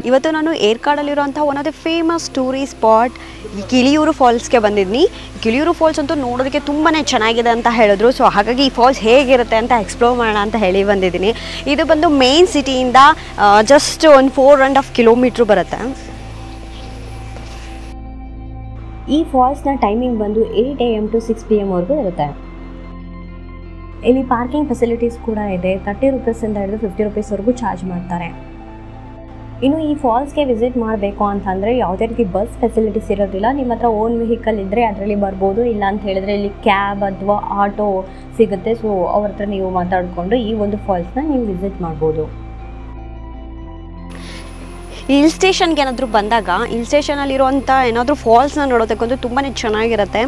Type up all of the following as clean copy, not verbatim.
ಇವತ್ತು ನಾನು ಏರ್ಕಾಡಲ್ಲಿರುವಂಥ one of the famous tourist spot Kiliyur ಫಾಲ್ಸ್ಗೆ ಬಂದಿದ್ದೀನಿ. ಕಿಳಿಯೂರು ಫಾಲ್ಸ್ ಅಂತೂ ನೋಡೋದಕ್ಕೆ ತುಂಬಾ ಚೆನ್ನಾಗಿದೆ ಅಂತ ಹೇಳಿದ್ರು. ಸೊ ಹಾಗಾಗಿ ಈ ಫಾಲ್ಸ್ ಹೇಗಿರುತ್ತೆ ಅಂತ ಎಕ್ಸ್ಪ್ಲೋರ್ ಮಾಡೋಣ ಅಂತ ಹೇಳಿ ಬಂದಿದ್ದೀನಿ. ಇದು ಬಂದು ಮೇನ್ ಸಿಟಿಯಿಂದ ಜಸ್ಟ್ ಒಂದು 4.5 ಕಿಲೋಮೀಟ್ರ್ ಬರುತ್ತೆ. ಈ ಫಾಲ್ಸ್ನ ಟೈಮಿಂಗ್ ಬಂದು 8 AM to 6 PM ವರೆಗೂ ಇರುತ್ತೆ. ಇಲ್ಲಿ ಪಾರ್ಕಿಂಗ್ ಫೆಸಿಲಿಟೀಸ್ ಕೂಡ ಇದೆ. 30 ರೂಪೀಸಿಂದ ಹಿಡಿದು 50 ರೂಪೀಸ್ವರೆಗೂ ಚಾರ್ಜ್ ಮಾಡ್ತಾರೆ. ಇನ್ನು ಈ ಫಾಲ್ಸ್ಗೆ ವಿಸಿಟ್ ಮಾಡಬೇಕು ಅಂತಂದರೆ ಯಾವುದೇ ರೀತಿ ಬಸ್ ಫೆಸಿಲಿಟೀಸ್ ಇರೋದಿಲ್ಲ. ನಿಮ್ಮ ಹತ್ರ ಓನ್ ವೆಹಿಕಲ್ ಇದ್ದರೆ ಅದರಲ್ಲಿ ಬರ್ಬೋದು. ಇಲ್ಲ ಅಂತ ಹೇಳಿದ್ರೆ ಇಲ್ಲಿ ಕ್ಯಾಬ್ ಅಥವಾ ಆಟೋ ಸಿಗುತ್ತೆ. ಸೊ ಅವ್ರ ಹತ್ರ ನೀವು ಮಾತಾಡಿಕೊಂಡು ಈ ಒಂದು ಫಾಲ್ಸ್ನ ನೀವು ವಿಸಿಟ್ ಮಾಡ್ಬೋದು. ಹಿಲ್ ಸ್ಟೇಷನ್ಗೆ ಏನಾದರೂ ಬಂದಾಗ ಹಿಲ್ ಸ್ಟೇಷನಲ್ಲಿರುವಂಥ ಏನಾದರೂ ಫಾಲ್ಸ್ನ ನೋಡೋದಕ್ಕಂತೂ ತುಂಬಾ ಚೆನ್ನಾಗಿರುತ್ತೆ.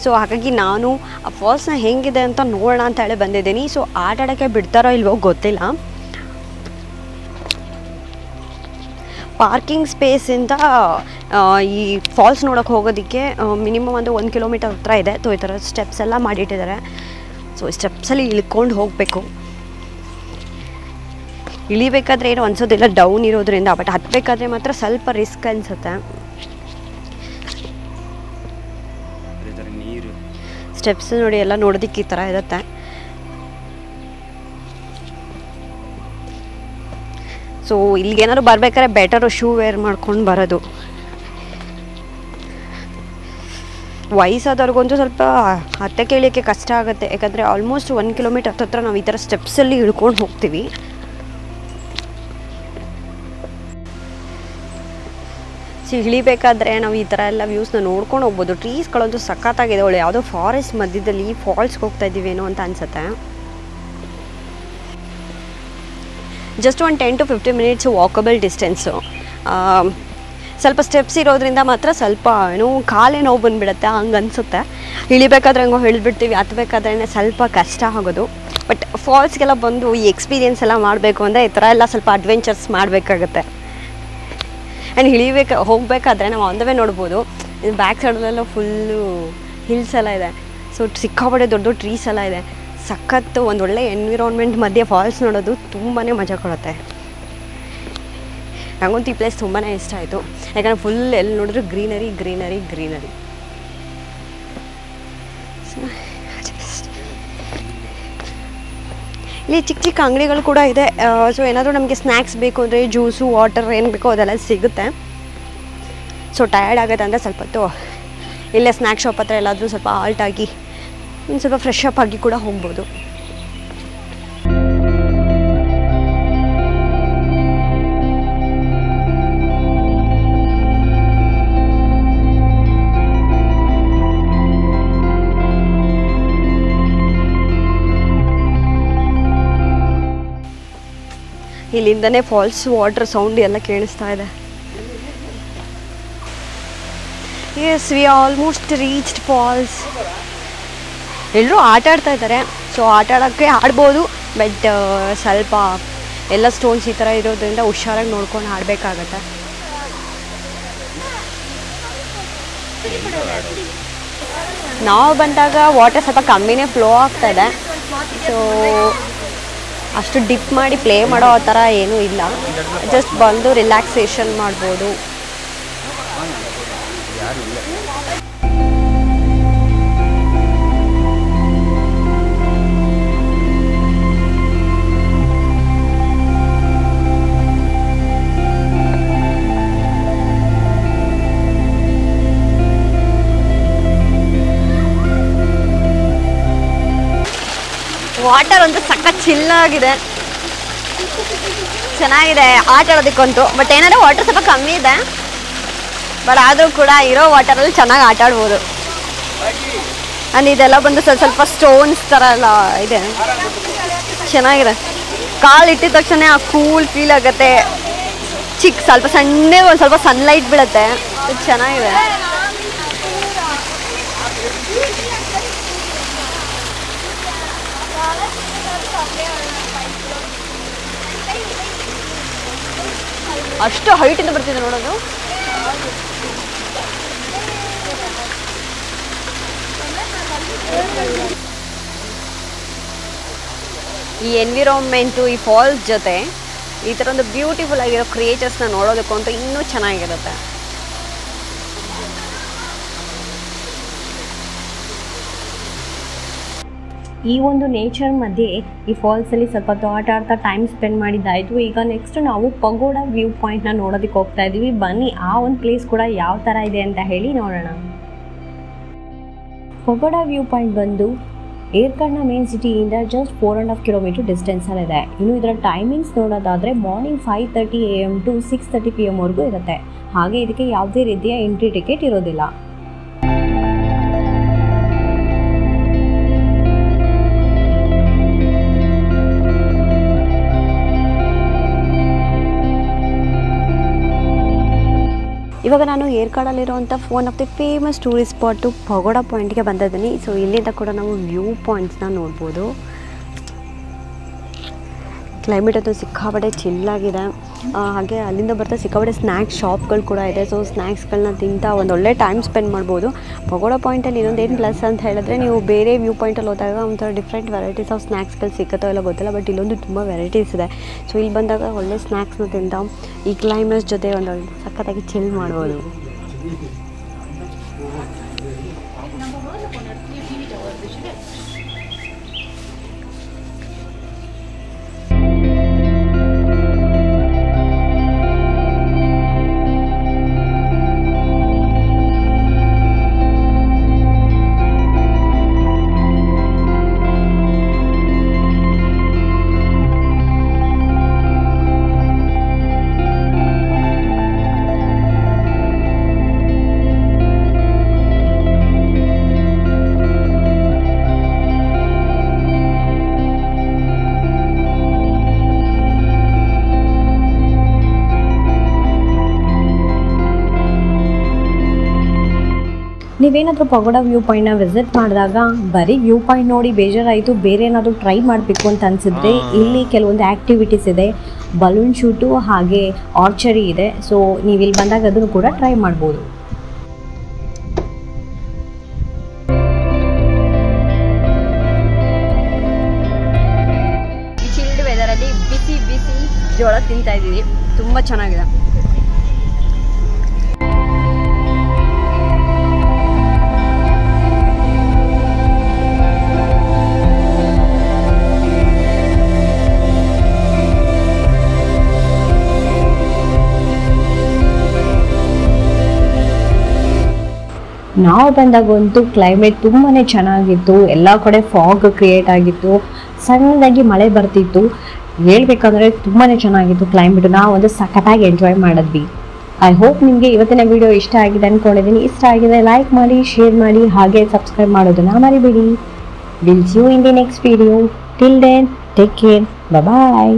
ಸೊ ಹಾಗಾಗಿ ನಾನು ಆ ಫಾಲ್ಸ್ನ ಹೇಗಿದೆ ಅಂತ ನೋಡೋಣ ಅಂತ ಹೇಳಿ ಬಂದಿದ್ದೀನಿ. ಸೊ ಆಟ ಆಡೋಕ್ಕೆ ಬಿಡ್ತಾರೋ ಇಲ್ವೋ ಗೊತ್ತಿಲ್ಲ. ಪಾರ್ಕಿಂಗ್ ಸ್ಪೇಸಿಂದ ಈ ಫಾಲ್ಸ್ ನೋಡೋಕ್ಕೆ ಹೋಗೋದಕ್ಕೆ ಮಿನಿಮಮ್ ಒಂದು 1 ಕಿಲೋಮೀಟರ್ ಹತ್ರ ಇದೆ. ಸೊ ಈ ಥರ ಸ್ಟೆಪ್ಸ್ ಎಲ್ಲ ಮಾಡಿಟ್ಟಿದ್ದಾರೆ. ಸೊ ಸ್ಟೆಪ್ಸಲ್ಲಿ ಇಳ್ಕೊಂಡು ಹೋಗಬೇಕು. ಇಳಿಬೇಕಾದ್ರೆ ಏನು ಅನ್ಸೋದಿಲ್ಲ ಡೌನ್ ಇರೋದ್ರಿಂದ, ಬಟ್ ಹತ್ತಬೇಕಾದ್ರೆ ಮಾತ್ರ ಸ್ವಲ್ಪ ರಿಸ್ಕ್ ಅನಿಸುತ್ತೆ. ಸ್ಟೆಪ್ಸ್ ನೋಡಿ ಎಲ್ಲ ನೋಡೋದಕ್ಕೆ ಈ ಥರ ಇರುತ್ತೆ. ಸೊ ಇಲ್ಲಿಗೇನಾದ್ರು ಬರ್ಬೇಕಾದ್ರೆ ಬೆಟರು ಶೂ ವೇರ್ ಮಾಡ್ಕೊಂಡು ಬರೋದು. ವಯಸ್ಸಾದವ್ರಿಗಂತೂ ಸ್ವಲ್ಪ ಹತ್ತಕ್ಕೆ ಇಳಿಯೋಕ್ಕೆ ಕಷ್ಟ ಆಗುತ್ತೆ. ಯಾಕಂದರೆ ಆಲ್ಮೋಸ್ಟ್ 1 ಕಿಲೋಮೀಟರ್ ಹತ್ತಿರ ನಾವು ಈ ಥರ ಸ್ಟೆಪ್ಸಲ್ಲಿ ಇಳ್ಕೊಂಡು ಹೋಗ್ತೀವಿ. ಇಳಿಬೇಕಾದ್ರೆ ನಾವು ಈ ಥರ ಎಲ್ಲ ವ್ಯೂಸ್ನ ನೋಡ್ಕೊಂಡು ಹೋಗ್ಬೋದು. ಟ್ರೀಸ್ಗಳಂತೂ ಸಖತ್ತಾಗಿದೆ. ಒಳ್ಳೆ ಯಾವುದೋ ಫಾರೆಸ್ಟ್ ಮಧ್ಯದಲ್ಲಿ ಫಾಲ್ಸ್ಗೆ ಹೋಗ್ತಾ ಇದ್ದೀವೇನೋ ಅಂತ ಅನಿಸುತ್ತೆ. ಜಸ್ಟ್ ಒಂದು 10 to 15 ಮಿನಿಟ್ಸ್ ವಾಕಬಲ್ ಡಿಸ್ಟೆನ್ಸು. ಸ್ವಲ್ಪ ಸ್ಟೆಪ್ಸ್ ಇರೋದ್ರಿಂದ ಮಾತ್ರ ಸ್ವಲ್ಪ ಏನೋ ಕಾಲೇ ನೋವು ಬಂದುಬಿಡುತ್ತೆ ಹಂಗೆ ಅನಿಸುತ್ತೆ. ಇಳಿಬೇಕಾದ್ರೆ ಹೆಂಗೋ ಹಿಡಿದ್ಬಿಡ್ತೀವಿ, ಹತ್ತಬೇಕಾದ್ರೆ ಸ್ವಲ್ಪ ಕಷ್ಟ ಆಗೋದು. ಬಟ್ ಫಾಲ್ಸ್ಗೆಲ್ಲ ಬಂದು ಈ ಎಕ್ಸ್ಪೀರಿಯೆನ್ಸ್ ಎಲ್ಲ ಮಾಡಬೇಕು ಅಂದರೆ ಈ ಥರ ಎಲ್ಲ ಸ್ವಲ್ಪ ಅಡ್ವೆಂಚರ್ಸ್ ಮಾಡಬೇಕಾಗತ್ತೆ. ಆ್ಯಂಡ್ ಹೋಗಬೇಕಾದ್ರೆ ನಾವು ಆನ್ ದ ವೇ ನೋಡ್ಬೋದು. ಇದು ಬ್ಯಾಕ್ ಸೈಡಲ್ಲೆಲ್ಲ ಫುಲ್ಲು ಹಿಲ್ಸ್ ಎಲ್ಲ ಇದೆ. ಸೊ ಸಿಕ್ಕಾಪಟ್ಟೆ ದೊಡ್ಡ ದೊಡ್ಡ ಟ್ರೀಸ್ ಎಲ್ಲ ಇದೆ. ಸಖತ್ತು ಒಂದು ಒಳ್ಳೆ ಎನ್ವಿರಾನ್ಮೆಂಟ್ ಮಧ್ಯೆ ಫಾಲ್ಸ್ ನೋಡೋದು ತುಂಬಾ ಮಜಾ ಕೊಡುತ್ತೆ. ನನಗಂತೂ ಈ ಪ್ಲೇಸ್ ತುಂಬಾ ಇಷ್ಟ ಆಯಿತು. ಯಾಕಂದರೆ ಫುಲ್ ಎಲ್ಲಿ ನೋಡಿದ್ರು ಗ್ರೀನರಿ ಗ್ರೀನರಿ ಗ್ರೀನರಿ. ಇಲ್ಲಿ ಚಿಕ್ಕ ಚಿಕ್ಕ ಅಂಗಡಿಗಳು ಕೂಡ ಇದೆ. ಸೊ ಏನಾದರೂ ನಮಗೆ ಸ್ನ್ಯಾಕ್ಸ್ ಬೇಕು ಅಂದರೆ ಜ್ಯೂಸು ವಾಟರ್ ಏನು ಬೇಕೋ ಅದೆಲ್ಲ ಸಿಗುತ್ತೆ. ಸೊ ಟಯರ್ಡ್ ಆಗುತ್ತೆ ಅಂದರೆ ಸ್ವಲ್ಪ ಹೊತ್ತು ಇಲ್ಲೇ ಸ್ನ್ಯಾಕ್ ಶಾಪ್ ಹತ್ರ ಎಲ್ಲಾದರೂ ಸ್ವಲ್ಪ ಆಲ್ಟ್ ಆಗಿ ಇನ್ನು ಸ್ವಲ್ಪ ಫ್ರೆಶ್ ಅಪ್ ಆಗಿ ಕೂಡ ಹೋಗ್ಬೋದು. ಇಲ್ಲಿಂದನೇ ಫಾಲ್ಸ್ ವಾಟರ್ ಸೌಂಡ್ ಎಲ್ಲ ಕೇಳಿಸ್ತಾ ಇದೆ. Yes, we almost reached falls. ಎಲ್ಲರೂ ಆಟ ಆಡ್ತಾ ಇದ್ದಾರೆ. ಸೊ ಆಟ ಆಡೋಕ್ಕೆ ಆಡ್ಬೋದು, ಬಟ್ ಸ್ವಲ್ಪ ಎಲ್ಲ ಸ್ಟೋನ್ಸ್ ಈ ಥರ ಇರೋದ್ರಿಂದ ಹುಷಾರಾಗಿ ನೋಡ್ಕೊಂಡು ಆಡಬೇಕಾಗತ್ತೆ. ನಾವು ಬಂದಾಗ ವಾಟರ್ ಸ್ವಲ್ಪ ಕಮ್ಮಿನೇ ಫ್ಲೋ ಆಗ್ತಾ ಇದೆ. ಸೊ ಅಷ್ಟು ಡಿಪ್ ಮಾಡಿ ಪ್ಲೇ ಮಾಡೋ ಆ ಥರ ಏನೂ ಇಲ್ಲ. ಜಸ್ಟ್ ಬಂದು ರಿಲ್ಯಾಕ್ಸೇಷನ್ ಮಾಡ್ಬೋದು. ವಾಟರ್ ಅಂತೂ ಸಖತ್ ಚಿಲ್ಲಾಗಿದೆ, ಚೆನ್ನಾಗಿದೆ ಆಟ ಆಡೋದಕ್ಕಂತೂ. ಬಟ್ ಏನಾದ್ರೆ ವಾಟರ್ ಸ್ವಲ್ಪ ಕಮ್ಮಿ ಇದೆ, ಬಟ್ ಆದರೂ ಕೂಡ ಇರೋ ವಾಟರಲ್ಲಿ ಚೆನ್ನಾಗಿ ಆಟ ಆಡ್ಬೋದು. ಆ್ಯಂಡ್ ಇದೆಲ್ಲ ಬಂದು ಸ್ವಲ್ಪ ಸ್ಟೋನ್ಸ್ ಥರ ಎಲ್ಲ ಇದೆ, ಚೆನ್ನಾಗಿದೆ. ಕಾಲು ಇಟ್ಟಿದ ತಕ್ಷಣ ಆ ಕೂಲ್ ಫೀಲ್ ಆಗುತ್ತೆ. ಸ್ವಲ್ಪ ಸಣ್ಣಗೆ ಒಂದು ಸ್ವಲ್ಪ ಸನ್ಲೈಟ್ ಬೀಳುತ್ತೆ, ಚೆನ್ನಾಗಿದೆ. ಅಷ್ಟು ಹೈಟಿಂದ ಬರ್ತಿದೆ ನೋಡೋದು. ಈ ಎನ್ವಿರಾನ್ಮೆಂಟು ಈ ಫಾಲ್ಸ್ ಜೊತೆ ಈ ಥರ ಒಂದು ಬ್ಯೂಟಿಫುಲ್ ಆಗಿರೋ ಕ್ರಿಯೇಚರ್ಸ್ನ ನೋಡೋದಕ್ಕೂ ಅಂತೂ ಇನ್ನೂ ಚೆನ್ನಾಗಿರುತ್ತೆ. ಈ ಒಂದು ನೇಚರ್ ಮಧ್ಯೆ ಈ ಫಾಲ್ಸಲ್ಲಿ ಸ್ವಲ್ಪ ಹೊತ್ತು ಆಟ ಆಡ್ತಾ ಟೈಮ್ ಸ್ಪೆಂಡ್ ಮಾಡಿದ್ದಾಯಿತು. ಈಗ ನೆಕ್ಸ್ಟ್ ನಾವು ಪಗೋಡಾ ವ್ಯೂ ಪಾಯಿಂಟ್ನ ನೋಡೋದಕ್ಕೆ ಹೋಗ್ತಾ ಇದ್ದೀವಿ. ಬನ್ನಿ ಆ ಒಂದು ಪ್ಲೇಸ್ ಕೂಡ ಯಾವ ಥರ ಇದೆ ಅಂತ ಹೇಳಿ ನೋಡೋಣ. ಪಗೋಡಾ ವ್ಯೂ ಪಾಯಿಂಟ್ ಬಂದು ಏರ್ಕಡ್ನ ಮೇನ್ ಸಿಟಿಯಿಂದ ಜಸ್ಟ್ 4.5 ಕಿಲೋಮೀಟರ್ ಡಿಸ್ಟೆನ್ಸಲ್ಲಿದೆ. ಇನ್ನು ಇದರ ಟೈಮಿಂಗ್ಸ್ ನೋಡೋದಾದರೆ ಮಾರ್ನಿಂಗ್ 5:30 AM ಟು 6:30 PM ವರೆಗೂ ಇರುತ್ತೆ. ಹಾಗೆ ಇದಕ್ಕೆ ಯಾವುದೇ ರೀತಿಯ ಎಂಟ್ರಿ ಟಿಕೆಟ್ ಇರೋದಿಲ್ಲ. ಇವಾಗ ನಾನು ಏರ್ಕಾಡಲ್ಲಿರುವಂಥ one of the famous tourist spot pagoda ಪಾಯಿಂಟ್ಗೆ ಬಂದಿದ್ದೀನಿ. ಸೊ ಇಲ್ಲಿಂದ ಕೂಡ ನಾವು ವ್ಯೂ ಪಾಯಿಂಟ್ಸ್ನ ನೋಡ್ಬೋದು. ಕ್ಲೈಮೇಟ್ ಅಂತೂ ಸಿಕ್ಕಾಪಟ್ಟೆ ಚಿಲ್ಲಾಗಿದೆ. ಹಾಗೆ ಅಲ್ಲಿಂದ ಬರ್ತಾ ಸಿಕ್ಕಾಪಟ್ಟೆ ಸ್ನ್ಯಾಕ್ಸ್ ಶಾಪ್ಗಳು ಕೂಡ ಇದೆ. ಸೊ ಸ್ನ್ಯಾಕ್ಸ್ಗಳನ್ನ ತಿಂತಾ ಒಂದು ಒಳ್ಳೆ ಟೈಮ್ ಸ್ಪೆಂಡ್ ಮಾಡ್ಬೋದು. ಪಗೋಡಾ ಪಾಯಿಂಟಲ್ಲಿ ಇನ್ನೊಂದೇನು ಪ್ಲಸ್ ಅಂತ ಹೇಳಿದ್ರೆ, ನೀವು ಬೇರೆ ವ್ಯೂ ಪಾಯಿಂಟಲ್ಲಿ ಹೋದಾಗ ಒಂಥರ ಡಿಫ್ರೆಂಟ್ ವೆರೈಟೀಸ್ ಆಫ್ ಸ್ನ್ಯಾಕ್ಸ್ಗಳು ಸಿಕ್ಕತ್ತೋ ಇಲ್ಲ ಗೊತ್ತಿಲ್ಲ, ಬಟ್ ಇಲ್ಲೊಂದು ತುಂಬ ವೆರೈಟೀಸ್ ಇದೆ. ಸೊ ಇಲ್ಲಿ ಬಂದಾಗ ಒಳ್ಳೆ ಸ್ನ್ಯಾಕ್ಸ್ನ ತಿಂತಾ ಈ ಕ್ಲೈಮೇಟ್ಸ್ ಜೊತೆ ಒಂದು ಸಖತ್ತಾಗಿ ಚಿಲ್ ಮಾಡ್ಬೋದು. ನೀವೇನಾದರೂ ಪಗೋಡಾ ವ್ಯೂ ಪಾಯಿಂಟ್ನ ವಿಸಿಟ್ ಮಾಡಿದಾಗ ಬರೀ ವ್ಯೂ ಪಾಯಿಂಟ್ ನೋಡಿ ಬೇಜಾರಾಯಿತು, ಬೇರೆ ಏನಾದರೂ ಟ್ರೈ ಮಾಡಬೇಕು ಅಂತ ಅನಿಸಿದ್ರೆ ಇಲ್ಲಿ ಕೆಲವೊಂದು ಆ್ಯಕ್ಟಿವಿಟೀಸ್ ಇದೆ. ಬಲೂನ್ ಶೂಟು ಹಾಗೆ ಆರ್ಚರಿ ಇದೆ. ಸೊ ನೀವು ಇಲ್ಲಿ ಬಂದಾಗ ಅದನ್ನು ಕೂಡ ಟ್ರೈ ಮಾಡ್ಬೋದು. ಈ ಚಿಲ್ಡ್ ವೆದರಲ್ಲಿ ಬಿಸಿ ಬಿಸಿ ಜೋಳ ತಿಂತಾ ಇದ್ದೀವಿ. ತುಂಬ ಚೆನ್ನಾಗಿದೆ. ನಾವು ಬಂದಾಗಂತೂ ಕ್ಲೈಮೇಟ್ ತುಂಬಾ ಚೆನ್ನಾಗಿತ್ತು. ಎಲ್ಲ ಕಡೆ ಫಾಗ್ ಕ್ರಿಯೇಟ್ ಆಗಿತ್ತು, ಸಣ್ಣದಾಗಿ ಮಳೆ ಬರ್ತಿತ್ತು. ಹೇಳ್ಬೇಕಂದ್ರೆ ತುಂಬಾ ಚೆನ್ನಾಗಿತ್ತು ಕ್ಲೈಮೇಟ್. ನಾವು ಒಂದು ಸಖತ್ತಾಗಿ ಎಂಜಾಯ್ ಮಾಡಿದ್ವಿ. ಐ ಹೋಪ್ ನಿಮಗೆ ಇವತ್ತಿನ ವಿಡಿಯೋ ಇಷ್ಟ ಆಗಿದೆ ಅಂದ್ಕೊಂಡಿದ್ದೀನಿ. ಇಷ್ಟ ಆಗಿದೆ ಲೈಕ್ ಮಾಡಿ, ಶೇರ್ ಮಾಡಿ, ಹಾಗೆ ಸಬ್ಸ್ಕ್ರೈಬ್ ಮಾಡೋದನ್ನ ಮರಿಬೇಡಿ. Will see you in the next video. Till then take care. Bye.